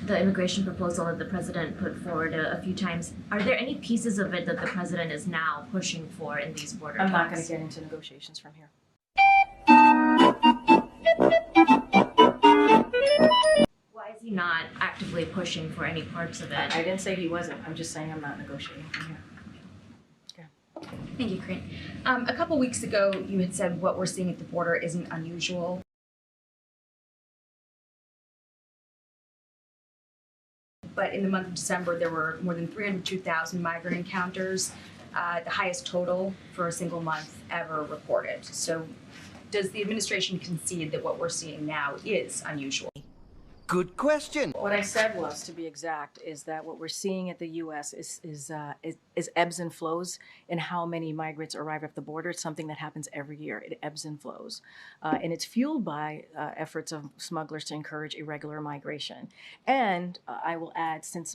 the immigration proposal that the president put forward a few times. Are there any pieces of it that the president is now pushing for in these border talks? I'm not going to get into negotiations from here. Why is he not actively pushing for any parts of it? I didn't say he wasn't. I'm just saying I'm not negotiating from here. Thank you, Karine. A couple weeks ago, you had said what we're seeing at the border isn't unusual. But in the month of December, there were more than 302,000 migrant encounters, the highest total for a single month ever reported. So does the administration concede that what we're seeing now is unusual? Good question. What I said was, to be exact, is that what we're seeing at the U.S. is ebbs and flows in how many migrants arrive at the border. It's something that happens every year. It ebbs and flows. And it's fueled by efforts of smugglers to encourage irregular migration. And I will add, since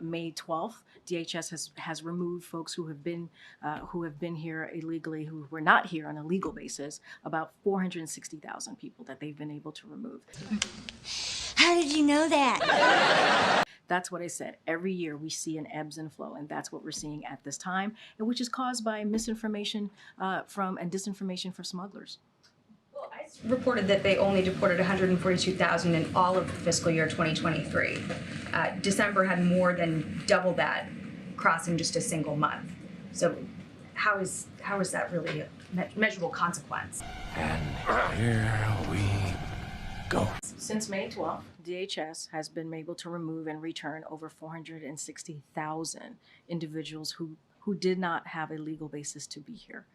May 12th, DHS has removed folks who have been here illegally, who were not here on a legal basis, about 460,000 people that they've been able to remove. How did you know that? That's what I said. Every year we see an ebbs and flow, and that's what we're seeing at this time, and which is caused by misinformation and disinformation from smugglers. Well, ICE reported that they only deported 142,000 in all of the fiscal year 2023. December had more than double that, crossing just a single month. So how is that really a measurable consequence? And here we go. Since May 12th, DHS has been able to remove and return over 460,000 individuals who did not have a legal basis to be here.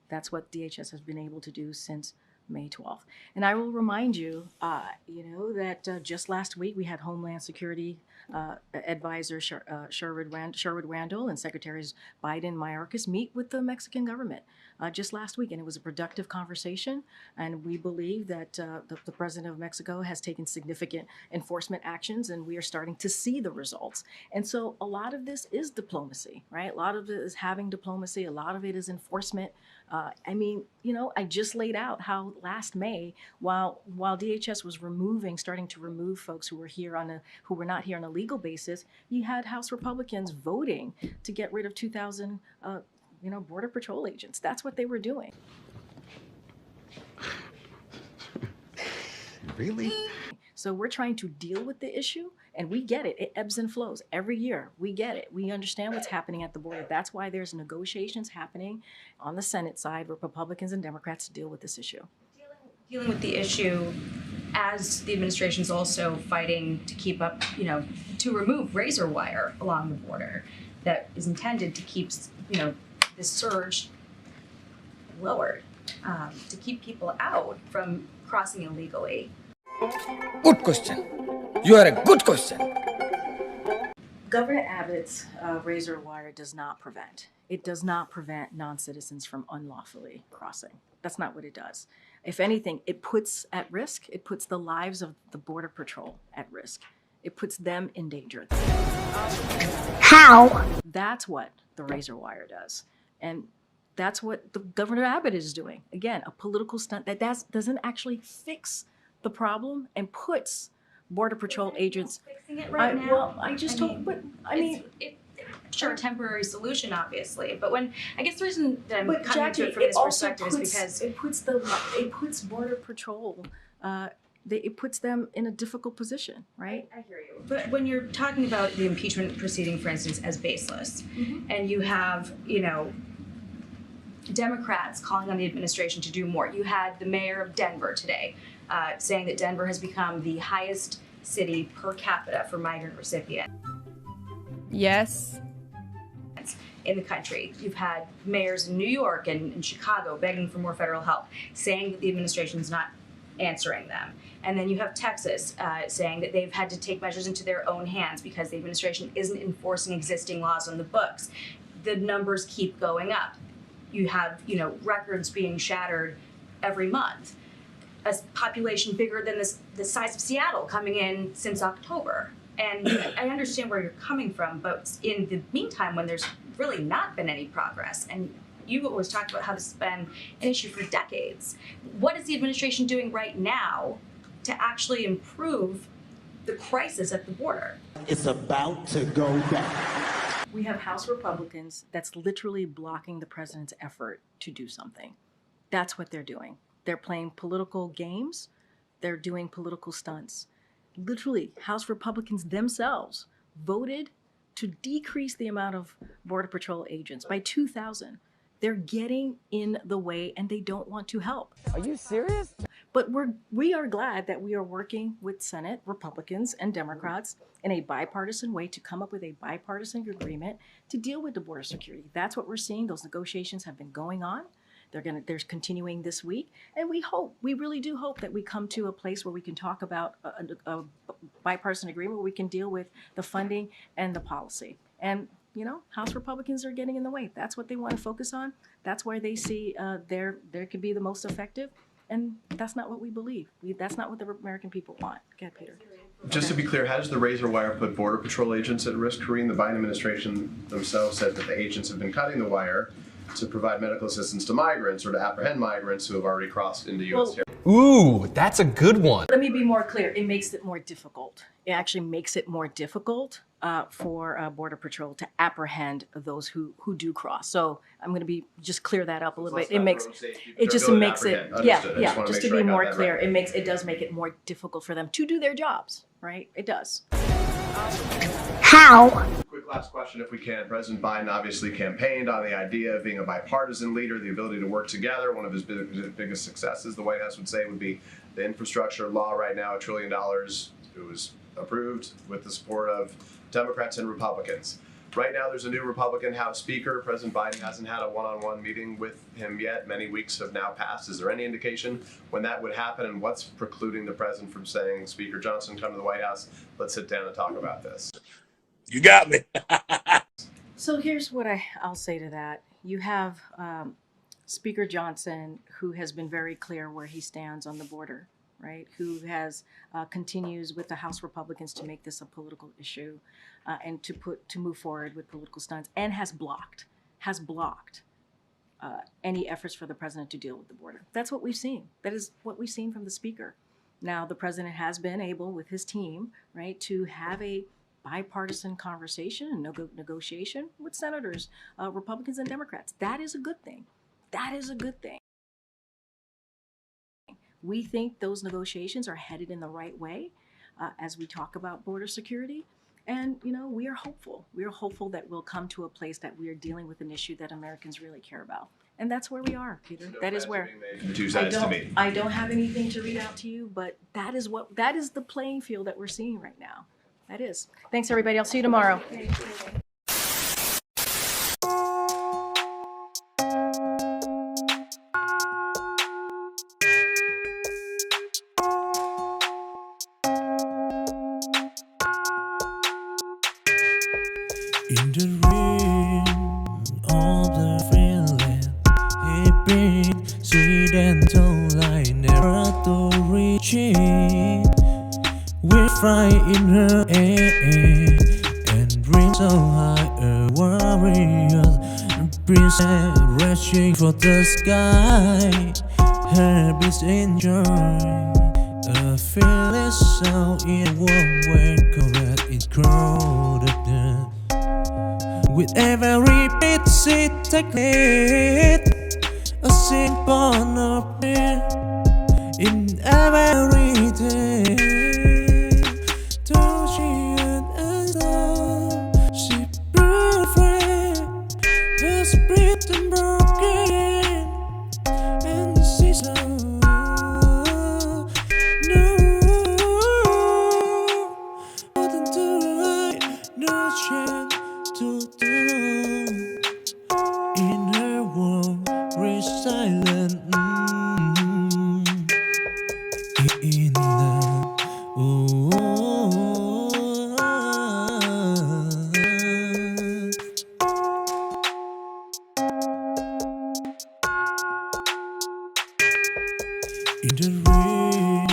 That's what DHS has been able to do since May 12th. And I will remind you, that just last week we had Homeland Security Advisor Sherwood Randall and Secretaries Biden and Mayorkas meet with the Mexican government just last week, and it was a productive conversation. And we believe that the President of Mexico has taken significant enforcement actions, and we are starting to see the results. And so a lot of this is diplomacy, right? A lot of it is having diplomacy. A lot of it is enforcement. I just laid out how last May, while DHS was starting to remove folks who were not here on a legal basis, you had House Republicans voting to get rid of 2,000, Border Patrol agents. That's what they were doing. Really? So we're trying to deal with the issue, and we get it. It ebbs and flows every year. We get it. We understand what's happening at the border. That's why there's negotiations happening on the Senate side with Republicans and Democrats to deal with this issue. Dealing with the issue as the administration's also fighting to keep up, to remove razor wire along the border that is intended to keep, this surge lowered, to keep people out from crossing illegally. Good question. You are a good question. Governor Abbott's razor wire does not prevent. It does not prevent non-citizens from unlawfully crossing. That's not what it does. If anything, it puts the lives of the Border Patrol at risk. It puts them in danger. How? That's what the razor wire does. And that's what the Governor Abbott is doing. Again, a political stunt that doesn't actually fix the problem and puts Border Patrol agents Fixing it right now. Sure, a temporary solution, obviously. But I guess the reason that I'm coming Jackie, to it from this perspective is because it puts Border Patrol. It puts them in a difficult position, right? I hear you. But when you're talking about the impeachment proceeding, for instance, as baseless, and you have, Democrats calling on the administration to do more. You had the mayor of Denver today saying that Denver has become the highest city per capita for migrant recipients. Yes. In the country. You've had mayors in New York and Chicago begging for more federal help, saying that the administration's not answering them. And then you have Texas saying that they've had to take measures into their own hands because the administration isn't enforcing existing laws on the books. The numbers keep going up. You have, records being shattered every month. A population bigger than the size of Seattle coming in since October. And I understand where you're coming from, but in the meantime, when there's really not been any progress, and you've always talked about how this has been an issue for decades, what is the administration doing right now to actually improve the crisis at the border. It's about to go down. We have House Republicans that's literally blocking the president's effort to do something. That's what they're doing. They're playing political games. They're doing political stunts. Literally, House Republicans themselves voted to decrease the amount of Border Patrol agents by 2,000. They're getting in the way and they don't want to help. Are you serious? But we are glad that we are working with Senate Republicans and Democrats in a bipartisan way to come up with a bipartisan agreement to deal with the border security. That's what we're seeing. Those negotiations have been going on. They're continuing this week, and we really do hope that we come to a place where we can talk about a bipartisan agreement where we can deal with the funding and the policy. And you know, House Republicans are getting in the way. That's what they want to focus on. That's where they see there could be the most effective. And that's not what we believe. That's not what the American people want. Go ahead, Peter. Just to be clear, how does the razor wire put Border Patrol agents at risk, Karine? The Biden administration themselves said that the agents have been cutting the wire to provide medical assistance to migrants or to apprehend migrants who have already crossed into U.S. territory. Ooh, that's a good one. Let me be more clear. It makes it more difficult. It actually makes it more difficult for Border Patrol to apprehend those who do cross. So I'm going to be just clear that up a little bit. It makes it just to be more clear. It does make it more difficult for them to do their jobs, right? It does. How? Quick last question, if we can. President Biden obviously campaigned on the idea of being a bipartisan leader, the ability to work together. One of his biggest successes, the White House would say, would be the infrastructure law right now, $1 trillion. It was approved with the support of Democrats and Republicans. Right now, there's a new Republican House Speaker. President Biden hasn't had a one-on-one meeting with him yet. Many weeks have now passed. Is there any indication when that would happen, and what's precluding the president from saying, Speaker Johnson, come to the White House, let's sit down and talk about this? You got me. So here's what I'll say to that. You have Speaker Johnson, who has been very clear where he stands on the border, right? Who has continues with the House Republicans to make this a political issue and to move forward with political stunts, and has blocked any efforts for the president to deal with the border. That's what we've seen. That is what we've seen from the speaker. Now, the president has been able, with his team, right, to have a bipartisan conversation and negotiation with senators, Republicans and Democrats. That is a good thing. That is a good thing. We think those negotiations are headed in the right way as we talk about border security. And, you know, we are hopeful. We are hopeful that we'll come to a place that we are dealing with an issue that Americans really care about. And that's where we are, Peter. No, that is where two sides to me. I don't have anything to read out to you, but that is the playing field that we're seeing right now. That is. Thanks, everybody. I'll see you tomorrow. In the rain of the Finland, he been accidental, I never to reach it. We fly in her air and dream so high, a warrior princess rushing for the sky. Her beats enjoy a fearless sound in a world where correct is crowded. With every beat she takes it, a simple of prayer in every day. Though she and so she breathes free, her spirit unbroken, and she's so no, nothing to hide, no chance to do. In her world, resilient. In the in the rain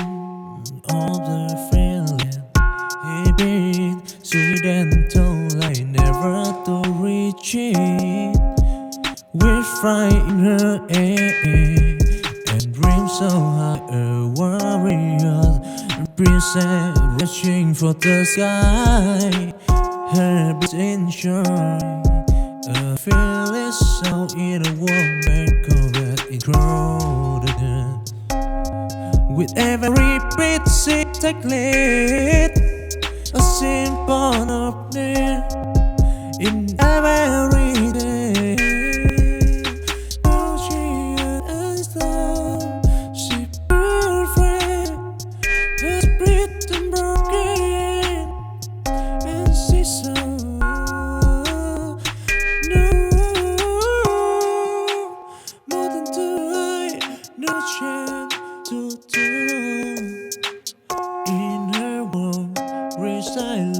of the Finland, he been accidental, I never to reach it. We fly in her air and dream so high, a warrior princess reaching for the sky. Her breathing shine. A fearless soul in a world made correct in crowded. With every beat, she take lead. A simple opening in every day. Oh, she is love. She perfect. Her spirit unbroken, and she's so no more than two eye, no chance to turn. In her world, resilience.